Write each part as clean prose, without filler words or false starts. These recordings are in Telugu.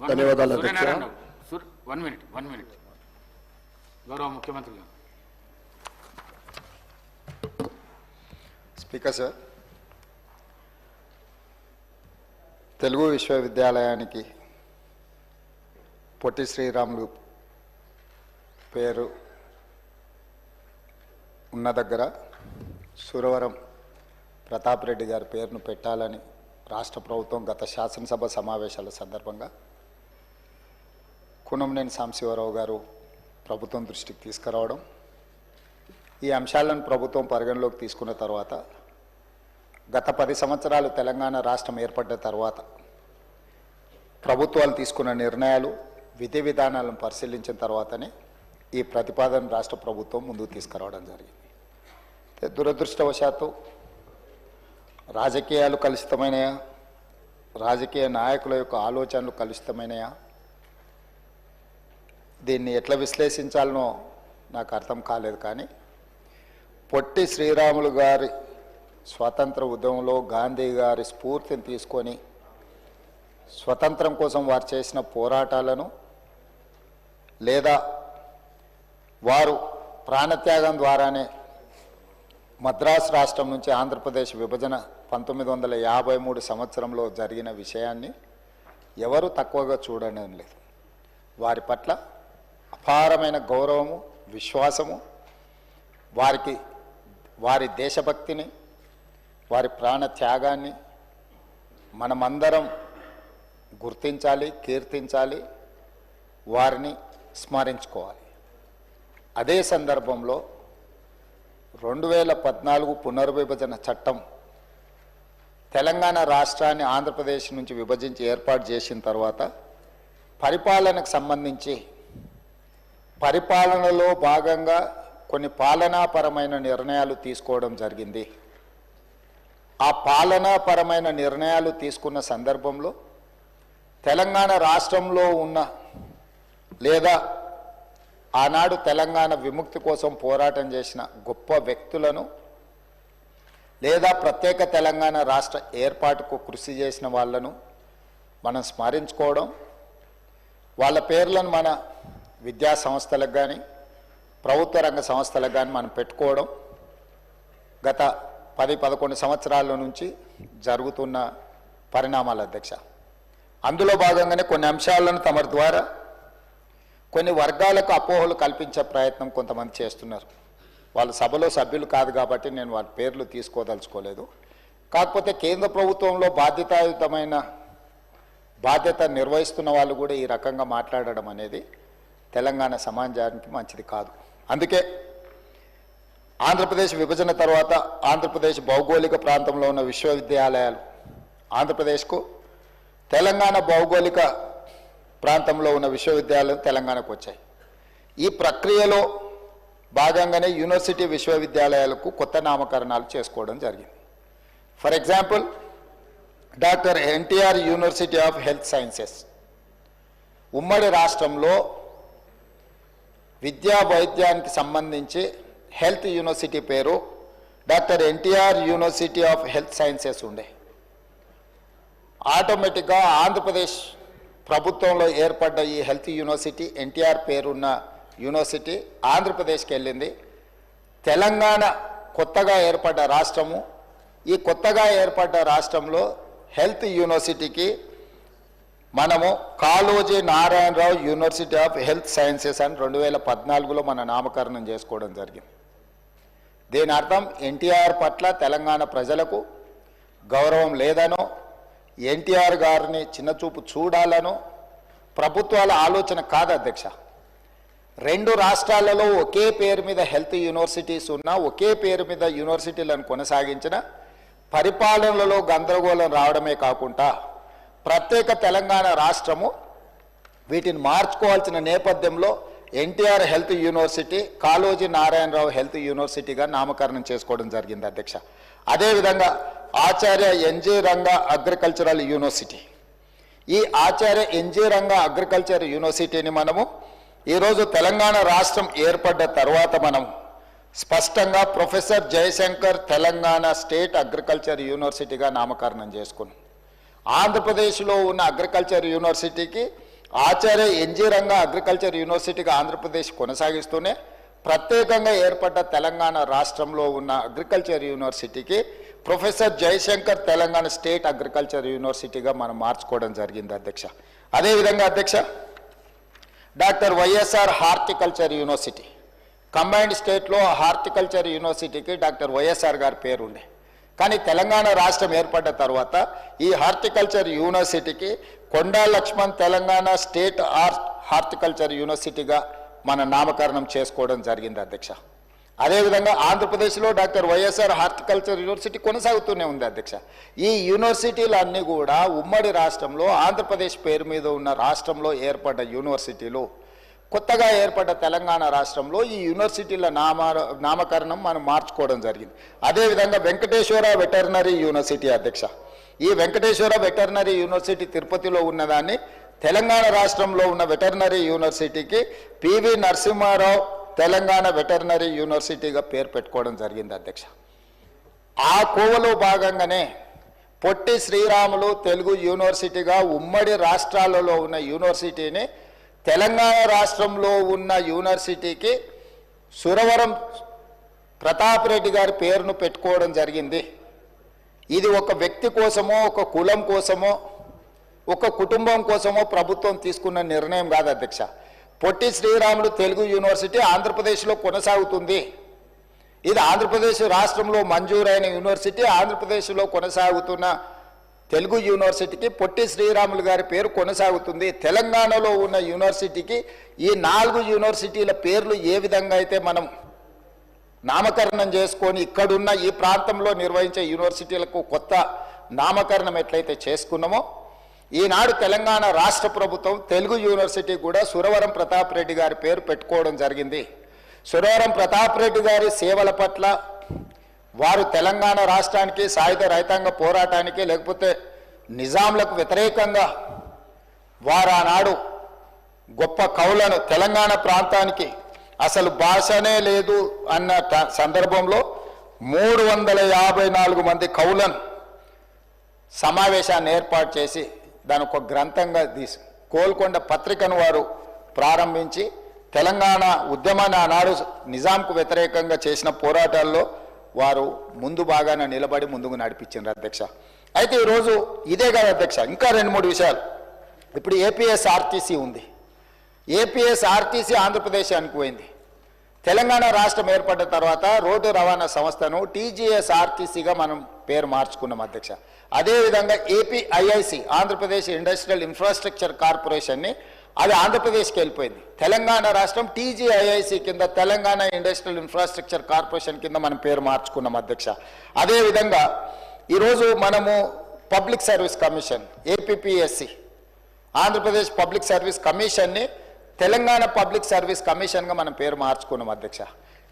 ధన్యవాదాలు అధ్యక్ష. 1 minute గౌరవ ముఖ్యమంత్రి గారు. స్పీకర్ సార్, తెలుగు విశ్వవిద్యాలయానికి పొట్టి శ్రీరాములు పేరు ఉన్న దగ్గర సురవరం ప్రతాప్ రెడ్డి గారి పేరును పెట్టాలని రాష్ట్ర ప్రభుత్వం గత శాసనసభ సమావేశాల సందర్భంగా కూనంనేని సాంబశివరావు గారు ప్రభుత్వం దృష్టికి తీసుకురావడం, ఈ అంశాలను ప్రభుత్వం పరిగణలోకి తీసుకున్న తర్వాత గత 10 సంవత్సరాలు తెలంగాణ రాష్ట్రం ఏర్పడ్డ తర్వాత ప్రభుత్వాలు తీసుకున్న నిర్ణయాలు విధి విధానాలను పరిశీలించిన తర్వాతనే ఈ ప్రతిపాదన రాష్ట్ర ప్రభుత్వం ముందుకు తీసుకురావడం జరిగింది. దురదృష్టవశాత్తు రాజకీయాలు కలుషితమైనయా, రాజకీయ నాయకుల యొక్క ఆలోచనలు కలుషితమైనయా, దీన్ని ఎట్లా విశ్లేషించాలనో నాకు అర్థం కాలేదు. కానీ పొట్టి శ్రీరాములు గారి స్వాతంత్ర ఉద్యమంలో గాంధీ గారి స్ఫూర్తిని తీసుకొని స్వతంత్రం కోసం వారు చేసిన పోరాటాలను, లేదా వారు ప్రాణత్యాగం ద్వారానే మద్రాసు రాష్ట్రం నుంచి ఆంధ్రప్రదేశ్ విభజన 1953 సంవత్సరంలో జరిగిన విషయాన్ని ఎవరు తక్కువగా చూడడం లేదు. వారి పట్ల అపారమైన గౌరవము, విశ్వాసము, వారి దేశభక్తిని, వారి ప్రాణ త్యాగాన్ని మనమందరం గుర్తించాలి, కీర్తించాలి, వారిని స్మరించుకోవాలి. అదే సందర్భంలో 2014 పునర్విభజన చట్టం తెలంగాణ రాష్ట్రాన్ని ఆంధ్రప్రదేశ్ నుంచి విభజించి ఏర్పాటు చేసిన తర్వాత పరిపాలనకు సంబంధించి పరిపాలనలో భాగంగా కొన్ని పాలనాపరమైన నిర్ణయాలు తీసుకోవడం జరిగింది. ఆ పాలనాపరమైన నిర్ణయాలు తీసుకున్న సందర్భంలో తెలంగాణ రాష్ట్రంలో ఉన్న లేదా ఆనాడు తెలంగాణ విముక్తి కోసం పోరాటం చేసిన గొప్ప వ్యక్తులను, లేదా ప్రత్యేక తెలంగాణ రాష్ట్ర ఏర్పాటుకు కృషి చేసిన వాళ్ళను మనం స్మరించుకోవడం, వాళ్ళ పేర్లను మన విద్యా సంస్థలకు కానీ ప్రభుత్వ రంగ సంస్థలకు కానీ మనం పెట్టుకోవడం గత 10-11 సంవత్సరాల నుంచి జరుగుతున్న పరిణామాల అధ్యక్ష. అందులో భాగంగానే కొన్ని అంశాలను తమ ద్వారా కొన్ని వర్గాలకు అపోహలు కల్పించే ప్రయత్నం కొంతమంది చేస్తున్నారు. వాళ్ళు సభలో సభ్యులు కాదు కాబట్టి నేను వాళ్ళ పేర్లు తీసుకోదలుచుకోలేదు. కాకపోతే కేంద్ర ప్రభుత్వంలో బాధ్యతాయుతమైన బాధ్యత నిర్వహిస్తున్న వాళ్ళు కూడా ఈ రకంగా మాట్లాడడం అనేది తెలంగాణ సమాజానికి మంచిది కాదు. అందుకే ఆంధ్రప్రదేశ్ విభజన తర్వాత ఆంధ్రప్రదేశ్ భౌగోళిక ప్రాంతంలో ఉన్న విశ్వవిద్యాలయాలు ఆంధ్రప్రదేశ్కు, తెలంగాణ భౌగోళిక ప్రాంతంలో ఉన్న విశ్వవిద్యాలయాలు తెలంగాణకు వచ్చాయి. ఈ ప్రక్రియలో భాగంగానే యూనివర్సిటీ విశ్వవిద్యాలయాలకు కొత్త నామకరణాలు చేసుకోవడం జరిగింది. For example, doctor NTR university of health sciences ఉమ్మడి రాష్ట్రంలో విద్యా వైద్యానికి సంబంధించి హెల్త్ యూనివర్సిటీ పేరు doctor NTR university of health sciences ఉండే. ఆటోమేటిక్గా ఆంధ్రప్రదేశ్ ప్రభుత్వంలో ఏర్పడ్డ ఈ హెల్త్ యూనివర్సిటీ, ఎన్టీఆర్ పేరున్న యూనివర్సిటీ ఆంధ్రప్రదేశ్కి వెళ్ళింది. తెలంగాణ కొత్తగా ఏర్పడ్డ రాష్ట్రము, ఈ కొత్తగా ఏర్పడ్డ రాష్ట్రంలో హెల్త్ యూనివర్సిటీకి మనము Kaloji Narayana Rao university of health sciences అని 2014లో మన నామకరణం చేసుకోవడం జరిగింది. దీని అర్థం ఎన్టీఆర్ పట్ల తెలంగాణ ప్రజలకు గౌరవం లేదనో, ఎన్టీఆర్ గారిని చిన్నచూపు చూడాలనో ప్రభుత్వాల ఆలోచన కాదు అధ్యక్ష. 2 రాష్ట్రాలలో ఒకే పేరు మీద హెల్త్ యూనివర్సిటీస్ ఉన్నా, ఒకే పేరు మీద యూనివర్సిటీలను కొనసాగించిన పరిపాలనలో గందరగోళం రావడమే కాకుండా ప్రత్యేక తెలంగాణ రాష్ట్రము వీటిని మార్చుకోవాల్సిన నేపథ్యంలో NTR health university Kaloji Narayanarao health యూనివర్సిటీగా నామకరణం చేసుకోవడం జరిగింది అధ్యక్ష. అదేవిధంగా ఆచార్య ఎన్జీ రంగా అగ్రికల్చరల్ యూనివర్సిటీ, ఈ ఆచార్య ఎన్జీ రంగా అగ్రికల్చర్ యూనివర్సిటీని మనము ఈరోజు తెలంగాణ రాష్ట్రం ఏర్పడ్డ తర్వాత మనం స్పష్టంగా professor Jayashankar Telangana state agriculture యూనివర్సిటీగా నామకరణం చేసుకున్నాం. ఆంధ్రప్రదేశ్లో ఉన్న అగ్రికల్చర్ యూనివర్సిటీకి ఆచార్య ఎన్జీ రంగా అగ్రికల్చర్ యూనివర్సిటీగా ఆంధ్రప్రదేశ్ కొనసాగిస్తూనే ప్రత్యేకంగా ఏర్పడ్డ తెలంగాణ రాష్ట్రంలో ఉన్న అగ్రికల్చర్ యూనివర్సిటీకి professor Jayashankar Telangana state agriculture యూనివర్సిటీగా మనం మార్చుకోవడం జరిగింది అధ్యక్ష. అదేవిధంగా అధ్యక్ష, doctor YSR horticulture university combined స్టేట్లో హార్టికల్చర్ యూనివర్సిటీకి డాక్టర్ వైఎస్ఆర్ గారి పేరు ఉండే. కానీ తెలంగాణ రాష్ట్రం ఏర్పడ్డ తర్వాత ఈ హార్టికల్చర్ యూనివర్సిటీకి కొండా లక్ష్మణ్ తెలంగాణ స్టేట్ హార్టికల్చర్ యూనివర్సిటీగా మన నామకరణం చేసుకోవడం జరిగింది అధ్యక్ష. అదేవిధంగా ఆంధ్రప్రదేశ్లో డాక్టర్ వైఎస్ఆర్ హార్టికల్చర్ యూనివర్సిటీ కొనసాగుతూనే ఉంది అధ్యక్ష. ఈ యూనివర్సిటీలన్నీ కూడా ఉమ్మడి రాష్ట్రంలో ఆంధ్రప్రదేశ్ పేరు మీద ఉన్న రాష్ట్రంలో ఏర్పడ్డ యూనివర్సిటీలు. కొత్తగా ఏర్పడ్డ తెలంగాణ రాష్ట్రంలో ఈ యూనివర్సిటీల నామకరణం మనం మార్చుకోవడం జరిగింది. అదేవిధంగా వెంకటేశ్వర వెటర్నరీ యూనివర్సిటీ అధ్యక్ష. ఈ వెంకటేశ్వర వెటర్నరీ యూనివర్సిటీ తిరుపతిలో ఉన్నదాన్ని తెలంగాణ రాష్ట్రంలో ఉన్న వెటర్నరీ యూనివర్సిటీకి పివి నరసింహారావు తెలంగాణ వెటర్నరీ యూనివర్సిటీగా పేరు పెట్టుకోవడం జరిగింది అధ్యక్ష. ఆ కోవలో భాగంగానే పొట్టి శ్రీరాములు తెలుగు యూనివర్సిటీగా ఉమ్మడి రాష్ట్రాలలో ఉన్న యూనివర్సిటీని తెలంగాణ రాష్ట్రంలో ఉన్న యూనివర్సిటీకి సురవరం ప్రతాప్ రెడ్డి గారి పేరును పెట్టుకోవడం జరిగింది. ఇది ఒక వ్యక్తి కోసమో, ఒక కులం కోసమో, ఒక కుటుంబం కోసమో ప్రభుత్వం తీసుకున్న నిర్ణయం కాదు అధ్యక్ష. పొట్టి శ్రీరాములు తెలుగు యూనివర్సిటీ ఆంధ్రప్రదేశ్లో కొనసాగుతుంది. ఇది ఆంధ్రప్రదేశ్ రాష్ట్రంలో మంజూరైన యూనివర్సిటీ. ఆంధ్రప్రదేశ్లో కొనసాగుతున్న తెలుగు యూనివర్సిటీకి పొట్టి శ్రీరాములు గారి పేరు కొనసాగుతుంది. తెలంగాణలో ఉన్న యూనివర్సిటీకి ఈ 4 యూనివర్సిటీల పేర్లు ఏ విధంగా అయితే మనం నామకరణం చేసుకొని ఇక్కడున్న ఈ ప్రాంతంలో నిర్వహించే యూనివర్సిటీలకు కొత్త నామకరణం ఎట్లయితే చేసుకున్నామో, ఈనాడు తెలంగాణ రాష్ట్ర ప్రభుత్వం తెలుగు యూనివర్సిటీ కూడా సురవరం ప్రతాప్ రెడ్డి గారి పేరు పెట్టుకోవడం జరిగింది. సురవరం ప్రతాప్ రెడ్డి గారి సేవల పట్ల, వారు తెలంగాణ రాష్ట్రానికి సాయుధ రైతాంగ పోరాటానికి లేకపోతే నిజాంలకు వ్యతిరేకంగా వారు ఆనాడు గొప్ప కవులను తెలంగాణ ప్రాంతానికి అసలు భాషనే లేదు అన్న సందర్భంలో 354 మంది కవులను సమావేశాన్ని ఏర్పాటు చేసి దాని ఒక గ్రంథంగా తీసి కోల్కొండ పత్రికను వారు ప్రారంభించి తెలంగాణ ఉద్యమాన్ని ఆనాడు నిజాంకు వ్యతిరేకంగా చేసిన పోరాటాల్లో వారు ముందు బాగానే నిలబడి ముందుకు నడిపించారు అధ్యక్ష. అయితే ఈరోజు ఇదే కాదు అధ్యక్ష, ఇంకా 2-3 విషయాలు. ఇప్పుడు ఏపీఎస్ఆర్టీసీ ఉంది. ఏపీఎస్ఆర్టీసీ ఆంధ్రప్రదేశ్ అనుకుపోయింది. తెలంగాణ రాష్ట్రం ఏర్పడ్డ తర్వాత రోడ్డు రవాణా సంస్థను టీజీఎస్ఆర్టీసీగా మనం పేరు మార్చుకున్నాం అధ్యక్ష. అదేవిధంగా ఏపీఐఐసి ఆంధ్రప్రదేశ్ ఇండస్ట్రియల్ ఇన్ఫ్రాస్ట్రక్చర్ కార్పొరేషన్ని అది ఆంధ్రప్రదేశ్కి వెళ్ళిపోయింది. తెలంగాణ రాష్ట్రం టీజీఐఐసి కింద తెలంగాణ ఇండస్ట్రియల్ ఇన్ఫ్రాస్ట్రక్చర్ కార్పొరేషన్ కింద మనం పేరు మార్చుకున్నాం అధ్యక్ష. అదేవిధంగా ఈరోజు మనము public service commission APPSC Andhra Pradesh public service కమిషన్ని తెలంగాణ పబ్లిక్ సర్వీస్ కమిషన్గా మనం పేరు మార్చుకున్నాం అధ్యక్ష.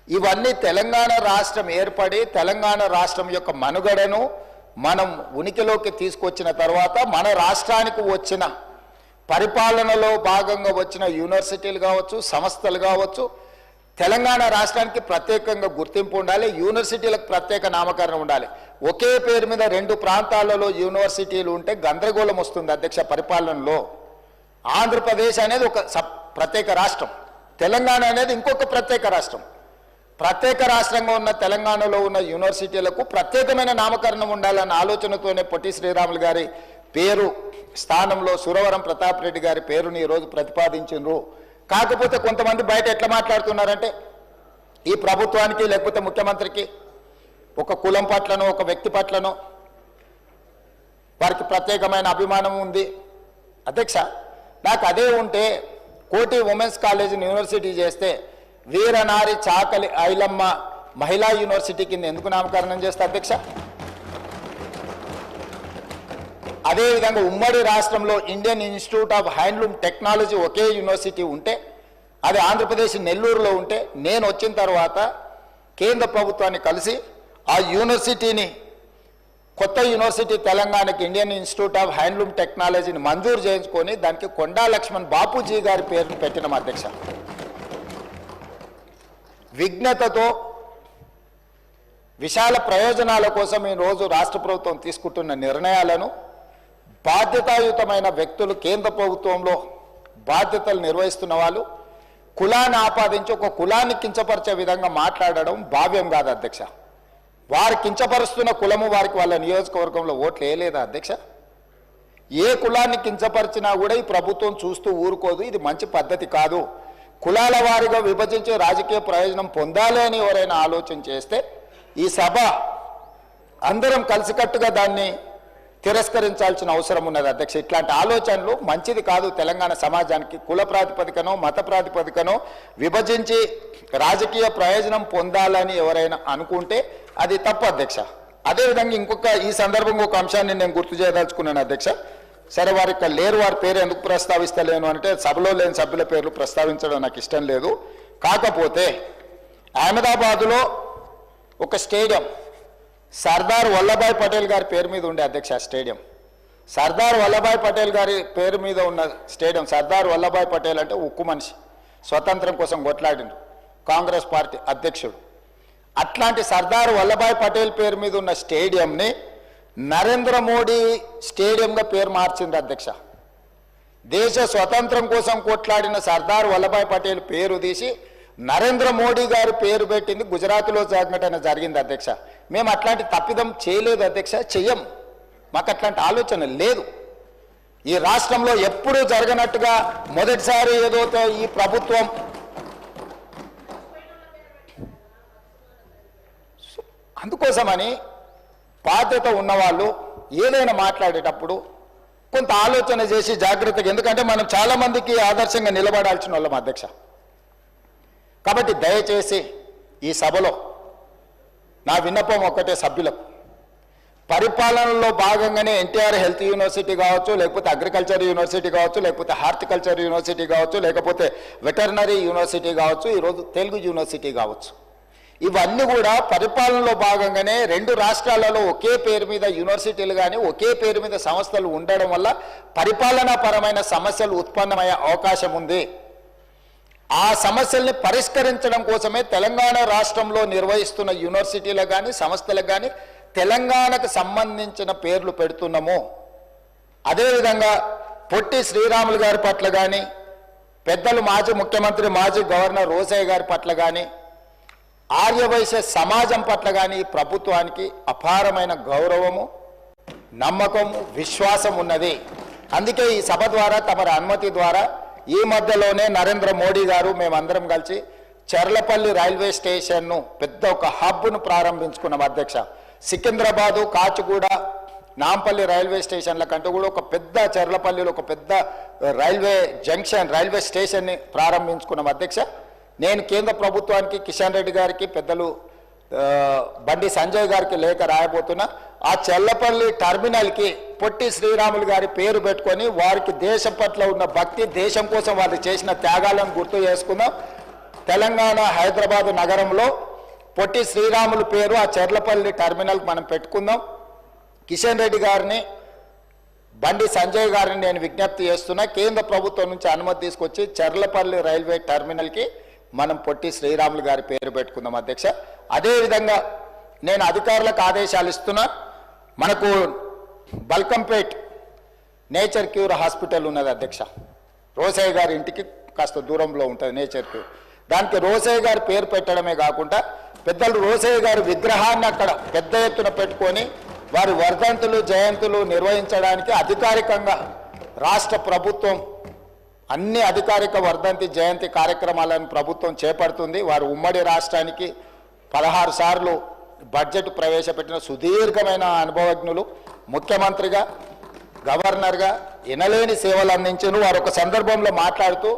ఇవన్నీ తెలంగాణ రాష్ట్రం ఏర్పడి తెలంగాణ రాష్ట్రం యొక్క మనుగడను మనం ఉనికిలోకి తీసుకొచ్చిన తర్వాత మన రాష్ట్రానికి వచ్చిన పరిపాలనలో భాగంగా వచ్చిన యూనివర్సిటీలు కావచ్చు, సంస్థలు కావచ్చు, తెలంగాణ రాష్ట్రానికి ప్రత్యేకంగా గుర్తింపు ఉండాలి. యూనివర్సిటీలకు ప్రత్యేక నామకరణం ఉండాలి. ఒకే పేరు మీద 2 ప్రాంతాలలో యూనివర్సిటీలు ఉంటే గందరగోళం వస్తుంది అధ్యక్ష పరిపాలనలో. ఆంధ్రప్రదేశ్ అనేది ఒక ప్రత్యేక రాష్ట్రం, తెలంగాణ అనేది ఇంకొక ప్రత్యేక రాష్ట్రం. ప్రత్యేక రాష్ట్రంగా ఉన్న తెలంగాణలో ఉన్న యూనివర్సిటీలకు ప్రత్యేకమైన నామకరణం ఉండాలన్న ఆలోచనతోనే పొట్టి శ్రీరాములు గారి పేరు స్థానంలో సురవరం ప్రతాప్ రెడ్డి గారి పేరుని ఈరోజు ప్రతిపాదించారు. కాకపోతే కొంతమంది బయట ఎట్లా మాట్లాడుతున్నారంటే ఈ ప్రభుత్వానికి లేకపోతే ముఖ్యమంత్రికి ఒక కులం పట్లనో ఒక వ్యక్తి పట్లనో వారికి ప్రత్యేకమైన అభిమానం ఉంది. అధ్యక్ష, నాకు అదే ఉంటే కోటి ఉమెన్స్ కాలేజీని యూనివర్సిటీ చేస్తే వీరనారి చాకలి ఐలమ్మ మహిళా యూనివర్సిటీ కింద ఎందుకు నామకరణం చేస్తే అధ్యక్ష? అదేవిధంగా ఉమ్మడి రాష్ట్రంలో Indian institute of handloom technology okay university ఉంటే, అది ఆంధ్రప్రదేశ్ నెల్లూరులో ఉంటే, నేను వచ్చిన తర్వాత కేంద్ర ప్రభుత్వాన్ని కలిసి ఆ యూనివర్సిటీని కొత్త యూనివర్సిటీ తెలంగాణకి ఇండియన్ ఇన్స్టిట్యూట్ ఆఫ్ హ్యాండ్లూమ్ టెక్నాలజీని మంజూరు చేయించుకొని దానికి కొండా లక్ష్మణ్ బాపూజీ గారి పేరును పెట్టినాం అధ్యక్ష. విజ్ఞతతో విశాల ప్రయోజనాల కోసం ఈరోజు రాష్ట్ర ప్రభుత్వం తీసుకుంటున్న నిర్ణయాలను బాధ్యతాయుతమైన వ్యక్తులు కేంద్ర ప్రభుత్వంలో బాధ్యతలు నిర్వహిస్తున్న వాళ్ళు కులాన్ని ఆపాదించి ఒక కులాన్ని కించపరిచే విధంగా మాట్లాడడం భావ్యం కాదు అధ్యక్ష. వారు కించపరుస్తున్న కులము వారికి వాళ్ళ నియోజకవర్గంలో ఓట్లు వేయలేదా అధ్యక్ష? ఏ కులాన్ని కించపరిచినా కూడా ఈ ప్రభుత్వం చూస్తూ ఊరుకోదు. ఇది మంచి పద్ధతి కాదు. కులాల వారీగా విభజించే రాజకీయ ప్రయోజనం పొందాలి అని ఎవరైనా ఆలోచన చేస్తే ఈ సభ అందరం కలిసికట్టుగా దాన్ని తిరస్కరించాల్సిన అవసరం ఉన్నది అధ్యక్ష. ఇట్లాంటి ఆలోచనలు మంచిది కాదు. తెలంగాణ సమాజానికి కుల ప్రాతిపదికనో మత ప్రాతిపదికనో విభజించి రాజకీయ ప్రయోజనం పొందాలని ఎవరైనా అనుకుంటే అది తప్పు అధ్యక్ష. అదేవిధంగా ఈ సందర్భంగా ఒక అంశాన్ని నేను గుర్తు చేయదలుచుకున్నాను అధ్యక్ష. సరే, వారు ఇక్కడ లేరు, వారి పేరు ఎందుకు ప్రస్తావిస్తలేను అంటే సభలో లేని సభ్యుల పేర్లు ప్రస్తావించడం నాకు ఇష్టం లేదు. కాకపోతే అహ్మదాబాదులో ఒక స్టేడియం సర్దార్ వల్లభాయ్ పటేల్ గారి పేరు మీద ఉండే అధ్యక్ష. స్టేడియం సర్దార్ వల్లభాయ్ పటేల్ గారి పేరు మీద ఉన్న స్టేడియం. సర్దార్ వల్లభాయ్ పటేల్ అంటే ఉక్కు మనిషి, స్వతంత్రం కోసం కొట్లాడిండు, కాంగ్రెస్ పార్టీ అధ్యక్షుడు. అట్లాంటి సర్దార్ వల్లభాయ్ పటేల్ పేరు మీద ఉన్న స్టేడియంని నరేంద్ర మోడీ స్టేడియంగా పేరు మార్చింది అధ్యక్ష. దేశ స్వతంత్రం కోసం కొట్లాడిన సర్దార్ వల్లభాయ్ పటేల్ పేరు తీసి నరేంద్ర మోడీ గారు పేరు పెట్టింది గుజరాత్లో సంఘటన జరిగింది అధ్యక్ష. మేము అట్లాంటి తప్పిదం చేయలేదు అధ్యక్ష, చెయ్యం. మాకు అట్లాంటి ఆలోచన లేదు. ఈ రాష్ట్రంలో ఎప్పుడూ జరగనట్టుగా మొదటిసారి ఏదో ఈ ప్రభుత్వం అందుకోసమని బాధ్యత ఉన్నవాళ్ళు ఏదైనా మాట్లాడేటప్పుడు కొంత ఆలోచన చేసి జాగ్రత్తగా, ఎందుకంటే మనం చాలామందికి ఆదర్శంగా నిలబడాల్సిన వాళ్ళం అధ్యక్ష. కాబట్టి దయచేసి ఈ సభలో నా విన్నపం ఒక్కటే సభ్యులకు, పరిపాలనలో భాగంగానే ఎన్టీఆర్ హెల్త్ యూనివర్సిటీ కావచ్చు, లేకపోతే అగ్రికల్చర్ యూనివర్సిటీ కావచ్చు, లేకపోతే హార్టికల్చర్ యూనివర్సిటీ కావచ్చు, లేకపోతే వెటర్నరీ యూనివర్సిటీ కావచ్చు, ఈరోజు తెలుగు యూనివర్సిటీ కావచ్చు, ఇవన్నీ కూడా పరిపాలనలో భాగంగానే రెండు రాష్ట్రాలలో ఒకే పేరు మీద యూనివర్సిటీలు కానీ ఒకే పేరు మీద సంస్థలు ఉండడం వల్ల పరిపాలనాపరమైన సమస్యలు ఉత్పన్నమయ్యే అవకాశం ఉంది. ఆ సమస్యల్ని పరిష్కరించడం కోసమే తెలంగాణ రాష్ట్రంలో నిర్వహిస్తున్న యూనివర్సిటీలకు కానీ సంస్థలకు కానీ తెలంగాణకు సంబంధించిన పేర్లు పెడుతున్నాము. అదేవిధంగా పొట్టి శ్రీరాములు గారి పట్ల కానీ, పెద్దలు మాజీ ముఖ్యమంత్రి మాజీ గవర్నర్ రోసయ్య గారి పట్ల కానీ, ఆర్యవైశ్య సమాజం పట్ల కానీ ప్రభుత్వానికి అపారమైన గౌరవము, నమ్మకము, విశ్వాసం ఉన్నది. అందుకే ఈ సభ ద్వారా తమరి అనుమతి ద్వారా ఈ మధ్యలోనే నరేంద్ర మోడీ గారు మేమందరం కలిసి చర్లపల్లి రైల్వే స్టేషన్ను పెద్ద ఒక హబ్ను ప్రారంభించుకున్నాం అధ్యక్ష. సికింద్రాబాదు, కాచిగూడ, నాంపల్లి రైల్వే స్టేషన్ల కంటే కూడా ఒక పెద్ద చర్లపల్లిలో ఒక పెద్ద రైల్వే జంక్షన్, రైల్వే స్టేషన్ని ప్రారంభించుకున్నాం అధ్యక్ష. నేను కేంద్ర ప్రభుత్వానికి, కిషన్ రెడ్డి గారికి, పెద్దలు బండి సంజయ్ గారికి లేఖ రాయబోతున్నా. ఆ చర్లపల్లి టర్మినల్కి పొట్టి శ్రీరాములు గారి పేరు పెట్టుకొని వారికి దేశం పట్ల ఉన్న భక్తి, దేశం కోసం వాళ్ళు చేసిన త్యాగాలను గుర్తు చేసుకుందాం. తెలంగాణ హైదరాబాద్ నగరంలో పొట్టి శ్రీరాములు పేరు ఆ చర్లపల్లి టర్మినల్కి మనం పెట్టుకుందాం. కిషన్ రెడ్డి గారిని, బండి సంజయ్ గారిని నేను విజ్ఞప్తి చేస్తున్నా, కేంద్ర ప్రభుత్వం నుంచి అనుమతి తీసుకొచ్చి చర్లపల్లి రైల్వే టర్మినల్కి మనం పొట్టి శ్రీరాములు గారి పేరు పెట్టుకుందాం అధ్యక్ష. అదేవిధంగా నేను అధికారులకు ఆదేశాలు ఇస్తున్నా. మనకు బల్కంపేట్ నేచర్ క్యూర్ హాస్పిటల్ ఉన్నది అధ్యక్ష. రోసయ్య గారి ఇంటికి కాస్త దూరంలో ఉంటుంది నేచర్ క్యూర్. దానికి రోసయ్య గారి పేరు పెట్టడమే కాకుండా పెద్దలు రోసయ్య గారి విగ్రహాన్ని అక్కడ పెద్ద ఎత్తున పెట్టుకొని వారి వర్ధంతులు, జయంతులు నిర్వహించడానికి అధికారికంగా రాష్ట్ర ప్రభుత్వం అన్ని అధికారిక వర్ధంతి, జయంతి కార్యక్రమాలను ప్రభుత్వం చేపడుతుంది. వారు ఉమ్మడి రాష్ట్రానికి 16 సార్లు బడ్జెట్ ప్రవేశపెట్టిన సుదీర్ఘమైన అనుభవజ్ఞులు. ముఖ్యమంత్రిగా, గవర్నర్గా ఎనలేని సేవలు అందించారు. వారు ఒక సందర్భంలో మాట్లాడుతూ,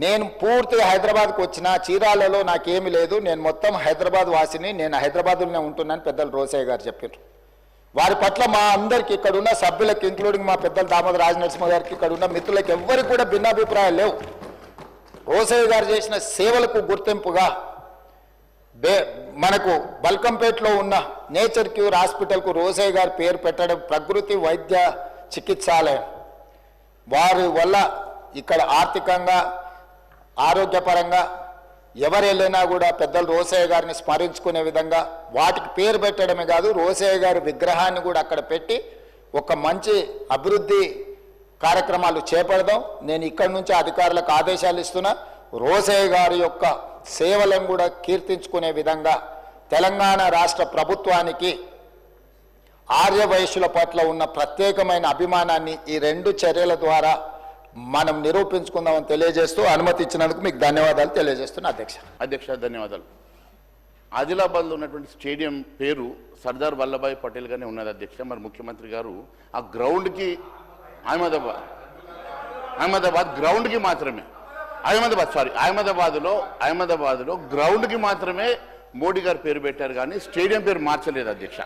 నేను పూర్తిగా హైదరాబాద్కు వచ్చిన, చీరాలలో నాకేమీ లేదు, నేను మొత్తం హైదరాబాద్ వాసిని, నేను హైదరాబాద్లోనే ఉంటున్నాను పెద్దలు రోసయ్య గారు చెప్పారు. వారి పట్ల మా అందరికి ఇక్కడ ఉన్న సభ్యులకు, ఇంక్లూడింగ్ మా పెద్దలు దామోదర రాజనరసింహ గారికి, ఇక్కడ ఉన్న మిత్రులకు ఎవ్వరికి కూడా భిన్నాభిప్రాయాలు లేవు. రోసయ్య గారు చేసిన సేవలకు గుర్తింపుగా మనకు బల్కంపేటలో ఉన్న నేచర్ క్యూర్ హాస్పిటల్కు రోసయ్య గారి పేరు పెట్టడం ప్రకృతి వైద్య చికిత్సాలయం. వారి వల్ల ఇక్కడ ఆర్థికంగా, ఆరోగ్యపరంగా ఎవరు వెళ్ళినా కూడా పెద్దలు రోసయ్య గారిని స్మరించుకునే విధంగా వాటికి పేరు పెట్టడమే కాదు, రోసయ్య గారి విగ్రహాన్ని కూడా అక్కడ పెట్టి ఒక మంచి అభివృద్ధి కార్యక్రమాలు చేపడదాం. నేను ఇక్కడి నుంచి అధికారులకు ఆదేశాలు ఇస్తున్నా. రోసయ్య గారి యొక్క సేవలను కూడా కీర్తించుకునే విధంగా తెలంగాణ రాష్ట్ర ప్రభుత్వానికి ఆర్యవైశ్యుల పట్ల ఉన్న ప్రత్యేకమైన అభిమానాన్ని ఈ 2 చర్యల ద్వారా మనం నిరూపించుకుందామని తెలియజేస్తూ అనుమతి ఇచ్చినందుకు మీకు ధన్యవాదాలు తెలియజేస్తున్నా అధ్యక్ష ధన్యవాదాలు. ఆదిలాబాద్లో ఉన్నటువంటి స్టేడియం పేరు సర్దార్ వల్లభాయ్ పటేల్ గానే ఉన్నది అధ్యక్ష. మరి ముఖ్యమంత్రి గారు ఆ గ్రౌండ్కి అహ్మదాబాద్ గ్రౌండ్కి మాత్రమే అహ్మదాబాద్లో గ్రౌండ్కి మాత్రమే మోడీ గారు పేరు పెట్టారు, కానీ స్టేడియం పేరు మార్చలేదు అధ్యక్ష.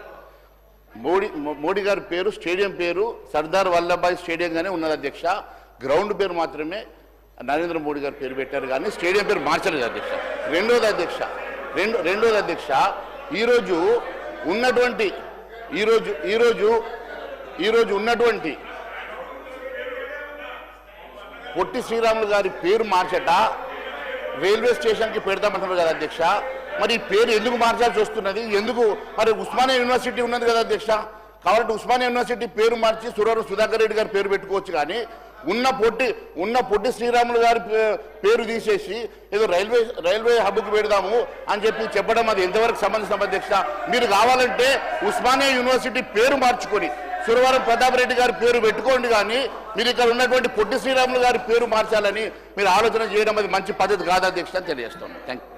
మోడీ గారి పేరు స్టేడియం పేరు సర్దార్ వల్లభాయ్ స్టేడియంగానే ఉన్నది అధ్యక్ష. గ్రౌండ్ పేరు మాత్రమే నరేంద్ర మోడీ గారు పేరు పెట్టారు, కానీ స్టేడియం పేరు మార్చలేదు అధ్యక్ష. రెండోది అధ్యక్ష ఈరోజు ఉన్నటువంటి పొట్టి శ్రీరాములు గారి పేరు మార్చట రైల్వే స్టేషన్కి పెడతామంటున్నారు కదా అధ్యక్ష. మరి ఈ పేరు ఎందుకు మార్చాల్సి వస్తున్నది? ఎందుకు? మరి ఉస్మానియా యూనివర్సిటీ ఉన్నది కదా అధ్యక్ష. కాబట్టి ఉస్మానియా యూనివర్సిటీ పేరు మార్చి సురవరం సుధాకర్ రెడ్డి గారి పేరు పెట్టుకోవచ్చు, కానీ ఉన్న పొట్టి శ్రీరాములు గారి పేరు తీసేసి ఏదో రైల్వే హబ్కి పెడదాము అని చెప్పడం అది ఎంతవరకు సంబంధించిన అధ్యక్ష? మీరు కావాలంటే ఉస్మానియా యూనివర్సిటీ పేరు మార్చుకొని సురవరం ప్రతాప్ రెడ్డి గారి పేరు పెట్టుకోండి, కానీ మీరు ఇక్కడ ఉన్నటువంటి పొట్టి శ్రీరాములు గారి పేరు మార్చాలని మీరు ఆలోచన చేయడం అది మంచి పద్ధతి కాదు అధ్యక్ష అని తెలియజేస్తున్నాను. Thank you.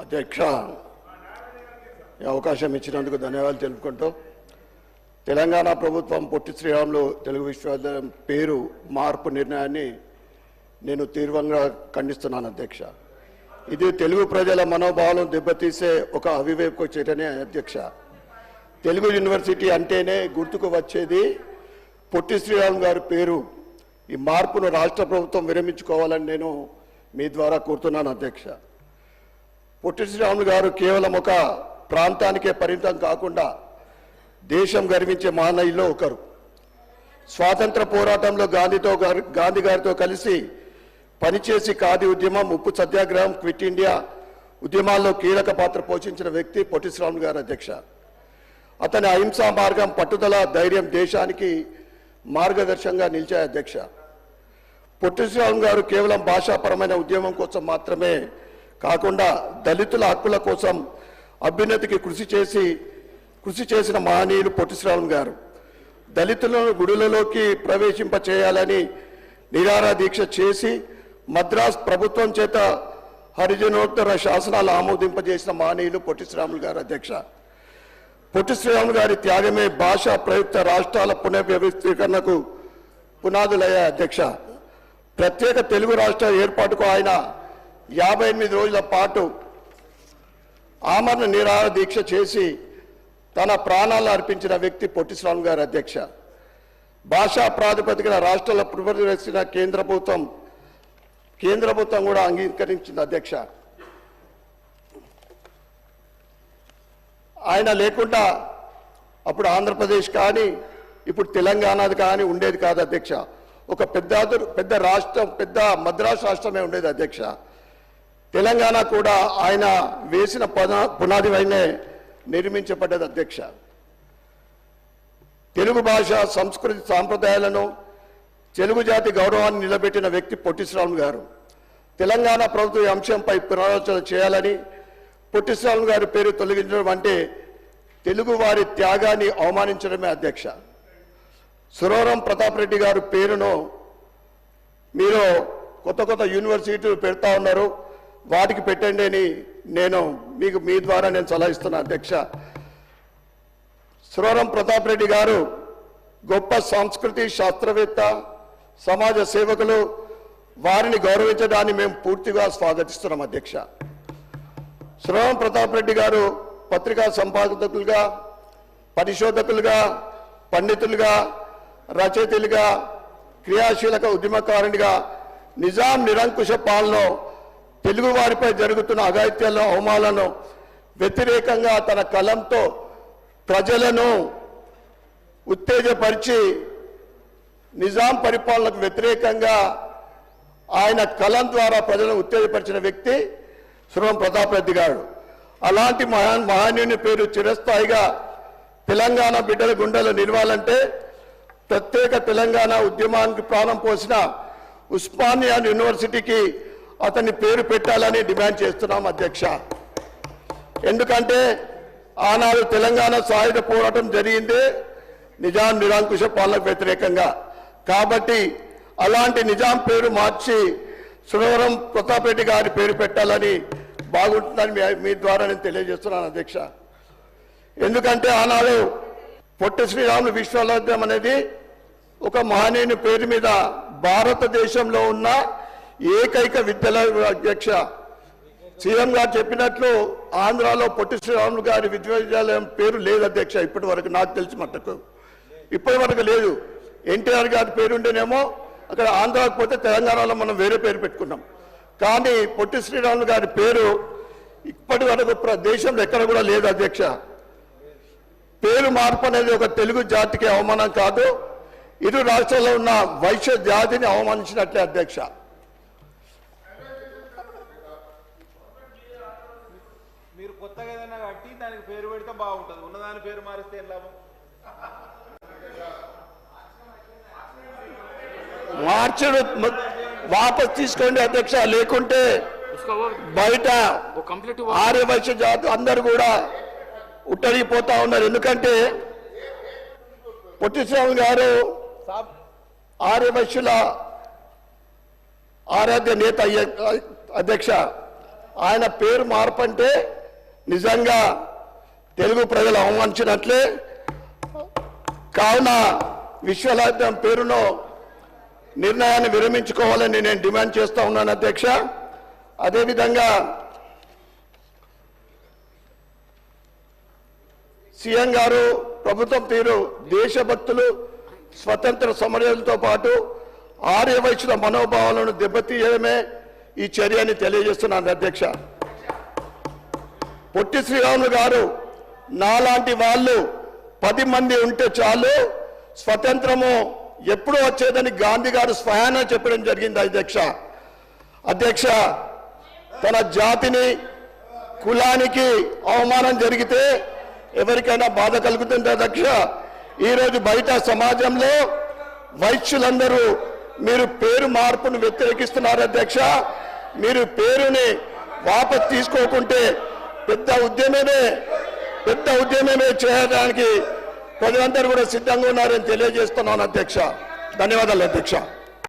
అధ్యక్ష, ఈ అవకాశం ఇచ్చినందుకు ధన్యవాదాలు తెలుపుకుంటూ, తెలంగాణ ప్రభుత్వం పొట్టి శ్రీరాములు తెలుగు విశ్వవిద్యాలయం పేరు మార్పు నిర్ణయాన్ని నేను తీవ్రంగా ఖండిస్తున్నాను అధ్యక్ష. ఇది తెలుగు ప్రజల మనోభావాలను దెబ్బతీసే ఒక అవివేక చర్యనే అధ్యక్ష. తెలుగు యూనివర్సిటీ అంటేనే గుర్తుకు వచ్చేది పొట్టి శ్రీరాములు గారి పేరు. ఈ మార్పును రాష్ట్ర ప్రభుత్వం విరమించుకోవాలని నేను మీ ద్వారా కోరుతున్నాను అధ్యక్ష. పొట్టి శ్రీరాములు గారు కేవలం ఒక ప్రాంతానికే పరిమితం కాకుండా దేశం గర్వించే మహనీయుల్లో ఒకరు. స్వాతంత్ర పోరాటంలో గాంధీ గారితో కలిసి పనిచేసి ఖాదీ ఉద్యమం, ఉప్పు సత్యాగ్రహం, క్విట్ ఇండియా ఉద్యమాల్లో కీలక పాత్ర పోషించిన వ్యక్తి పొట్టి శ్రీరాములు గారు అధ్యక్ష. అతని అహింసా మార్గం, పట్టుదల, ధైర్యం దేశానికి మార్గదర్శకంగా నిలిచాయి అధ్యక్ష. పొట్టి శ్రీరాములు గారు కేవలం భాషాపరమైన ఉద్యమం కోసం మాత్రమే కాకుండా దళితుల హక్కుల కోసం అభ్యున్నతికి కృషి చేసిన మహనీయులు పొట్టి శ్రీరాములు గారు. దళితులను గుడులలోకి ప్రవేశింపచేయాలని నిరాహార దీక్ష చేసి మద్రాస్ ప్రభుత్వం చేత హరిజనోత్తర శాసనాలు ఆమోదింపజేసిన మహనీయులు పొట్టి శ్రీరాములు గారు అధ్యక్ష. పొట్టి శ్రీరాములు గారి త్యాగమే భాషా ప్రయుక్త రాష్ట్రాల పునర్వ్యవస్థీకరణకు పునాదులయ్యాయి అధ్యక్ష. ప్రత్యేక తెలుగు రాష్ట్ర ఏర్పాటుకు ఆయన 58 రోజుల పాటు ఆమరణ నిరాహార దీక్ష చేసి తన ప్రాణాలు అర్పించిన వ్యక్తి పొట్టి శ్రీరాములు గారు అధ్యక్ష. భాషా ప్రాతిపదికన రాష్ట్రాల పునర్వ్యవస్థ కేంద్ర ప్రభుత్వం కూడా అంగీకరించింది అధ్యక్ష. ఆయన లేకుండా అప్పుడు ఆంధ్రప్రదేశ్ కానీ ఇప్పుడు తెలంగాణది కానీ ఉండేది కాదు అధ్యక్ష. ఒక పెద్ద రాష్ట్రం, పెద్ద మద్రాసు రాష్ట్రమే ఉండేది అధ్యక్ష. తెలంగాణ కూడా ఆయన వేసిన పునాది పైనే నిర్మించబడ్డది అధ్యక్ష. తెలుగు భాష, సంస్కృతి, సాంప్రదాయాలను, తెలుగు జాతి గౌరవాన్ని నిలబెట్టిన వ్యక్తి పొట్టి శ్రీరాములు గారు. తెలంగాణ ప్రభుత్వం ఈ అంశంపై పునరాలోచన చేయాలని, పొట్టి శ్రీరాములు గారి పేరు తొలగించడం అంటే తెలుగు వారి త్యాగాన్ని అవమానించడమే అధ్యక్ష. సురవరం ప్రతాప్ రెడ్డి గారి పేరును మీరు కొత్త యూనివర్సిటీలు పెడతా ఉన్నారు, వాటికి పెట్టండి అని నేను మీ ద్వారా నేను సలహా ఇస్తున్నా అధ్యక్ష. సురవరం ప్రతాప్ రెడ్డి గారు గొప్ప సంస్కృతి శాస్త్రవేత్త, సమాజ సేవకులు. వారిని గౌరవించడాన్ని మేము పూర్తిగా స్వాగతిస్తున్నాం అధ్యక్ష. సురవరం ప్రతాప్ రెడ్డి గారు పత్రికా సంపాదకులుగా, పరిశోధకులుగా, పండితులుగా, రచయితలుగా, క్రియాశీలక ఉద్యమకారునిగా నిజాం నిరంకుశ పాలనలో తెలుగు వారిపై జరుగుతున్న అఘాయిత్యాలను, అవమానాలను వ్యతిరేకంగా తన కలంతో ప్రజలను ఉత్తేజపరిచి నిజాం పరిపాలనకు వ్యతిరేకంగా ఆయన కలం ద్వారా ప్రజలను ఉత్తేజపరిచిన వ్యక్తి సురవరం ప్రతాప్ రెడ్డి గారు. అలాంటి మహనీయుని పేరు చిరస్థాయిగా తెలంగాణ బిడ్డల గుండెలో నిలవాలంటే ప్రత్యేక తెలంగాణ ఉద్యమానికి ప్రాణం పోసిన ఉస్మానియా యూనివర్సిటీకి అతని పేరు పెట్టాలని డిమాండ్ చేస్తున్నాం అధ్యక్ష. ఎందుకంటే ఆనాడు తెలంగాణ సాయుధ పోరాటం జరిగిందే నిజాం నిరంకుశ పాలనకు వ్యతిరేకంగా. కాబట్టి అలాంటి నిజాం పేరు మార్చి సురవరం ప్రతాప్ రెడ్డి గారి పేరు పెట్టాలని బాగుంటుందని మీ ద్వారా నేను తెలియజేస్తున్నాను అధ్యక్ష. ఎందుకంటే ఆనాడు పొట్టి శ్రీరాములు విశ్వవిద్యాలయం అనేది ఒక మహనీయుని పేరు మీద భారతదేశంలో ఉన్న ఏకైక విద్యాలయం అధ్యక్ష. సీఎం గారు చెప్పినట్లు ఆంధ్రాలో పొట్టి శ్రీరాములు గారి విశ్వవిద్యాలయం పేరు లేదు అధ్యక్ష. ఇప్పటి వరకు నాకు తెలిసి మట్టుకు ఇప్పటి వరకు లేదు. ఎన్టీఆర్ గారి పేరుంటేనేమో అక్కడ ఆంధ్రాకు పోతే తెలంగాణలో మనం వేరే పేరు పెట్టుకున్నాం. కానీ పొట్టి శ్రీరాములు గారి పేరు ఇప్పటి వరకు దేశంలో ఎక్కడ కూడా లేదు అధ్యక్ష. పేరు మార్పు అనేది ఒక తెలుగు జాతికి అవమానం కాదు, ఇరు రాష్ట్రాల్లో ఉన్న వైశ్య జాతిని అవమానించినట్లే అధ్యక్ష. మీరు కొత్తగా ఏదైనా కట్టి దానికి పేరు పెడితే బాగుంటుంది, ఉన్నదాని పేరు మారిస్తే ఏం లాభం? మార్చడు వాపస్ తీసుకోండి అధ్యక్ష. లేకుంటే బయట ఆర్యవైశ్య జాతి అందరు కూడా ఉట్టడిపోతా ఉన్నారు. ఎందుకంటే పొట్టి శ్రీరాములు గారు ఆర్యవైశ్యుల ఆరాధ్య నేత అధ్యక్ష. ఆయన పేరు మార్పు అంటే నిజంగా తెలుగు ప్రజలు అవమానించినట్లే. కావున విశ్వవిద్యాలయం పేరును నిర్ణయాన్ని విరమించుకోవాలని నేను డిమాండ్ చేస్తూ ఉన్నాను అధ్యక్ష. అదేవిధంగా సీఎం గారు ప్రభుత్వం తీరు దేశభక్తులు స్వతంత్ర సమరయులతో పాటు ఆర్యవైశ్యుల మనోభావాలను దెబ్బతీయడమే ఈ చర్యని తెలియజేస్తున్నాను అధ్యక్ష. పొట్టి శ్రీరాములు గారు నాలాంటి వాళ్ళు 10 మంది ఉంటే చాలు, స్వతంత్రము ఎప్పుడు వచ్చేదని గాంధీ గారు స్వయాన చెప్పడం జరిగింది అధ్యక్ష. తన జాతిని కులానికి అవమానం జరిగితే ఎవరికైనా బాధ కలుగుతుంది అధ్యక్ష. ఈరోజు బయట సమాజంలో వైశ్యులందరూ మీరు పేరు మార్పును వ్యతిరేకిస్తున్నారు అధ్యక్ష. మీరు పేరుని వాపస్ తీసుకోకుంటే పెద్ద ఉద్యమమే చేయడానికి ప్రజలందరూ కూడా సిద్ధంగా ఉన్నారని తెలియజేస్తున్నాను అధ్యక్ష. ధన్యవాదాలు అధ్యక్ష.